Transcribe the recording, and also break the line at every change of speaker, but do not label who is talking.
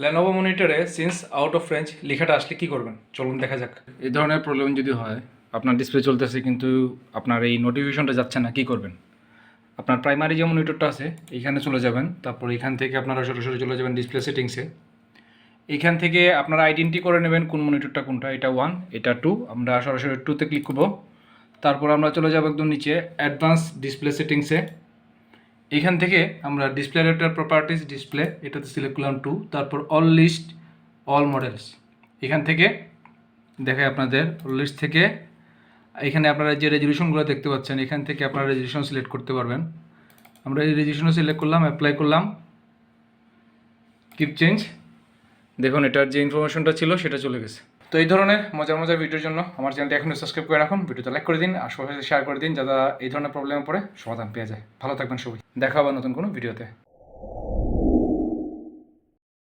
Lenovo মনিটরে since out of range লেখাটা আসলে কি করবেন চলুন দেখা যাক। এই ধরনের প্রবলেম যদি হয়, আপনার ডিসপ্লে চলতেছে কিন্তু আপনার এই নোটিফিকেশনটা যাচ্ছে না, কি করবেন? আপনার প্রাইমারি যে মনিটরটা আছে এইখানে চলে যাবেন, তারপর এখান থেকে আপনারা সরাসরি চলে যাবেন ডিসপ্লে সেটিংসে। এইখান থেকে আপনারা আইডেন্টি করে নেবেন কোন মনিটরটা কোনটা, এটা 1 এটা 2, আমরা সরাসরি 2তে ক্লিক করব। তারপর আমরা চলে যাব একদম নিচে অ্যাডভান্স ডিসপ্লে সেটিংসে। এখান থেকে আমরা ডিসপ্লে রেটার প্রপার্টিস ডিসপ্লে এটাতে সিলেক্ট করলাম 2, তারপর অল লিস্ট অল মডেলস। এখান থেকে দেখায় আপনাদের অল লিস্ট থেকে এখানে আপনারা যে রেজলিউশনগুলো দেখতে পাচ্ছেন এখান থেকে আপনারা রেজলিউশন সিলেক্ট করতে পারবেন। আমরা এই রেজলিউশন সিলেক্ট করলাম, অ্যাপ্লাই করলাম, কিপ চেঞ্জ। দেখুন এটার যে ইনফরমেশনটা ছিল সেটা চলে গেছে। তো এই ধরনের মজার মজার ভিডিওর জন্য আমার চ্যানেলটি এখনই সাবস্ক্রাইব করে রাখুন, ভিডিওটা লাইক করে দিন আর সবার সাথে শেয়ার করে দিন, যারা এই ধরনের প্রবলেমে পড়ে সমাধান পেয়ে যায়। ভালো থাকবেন সবাই, দেখা হবে নতুন কোনো ভিডিওতে।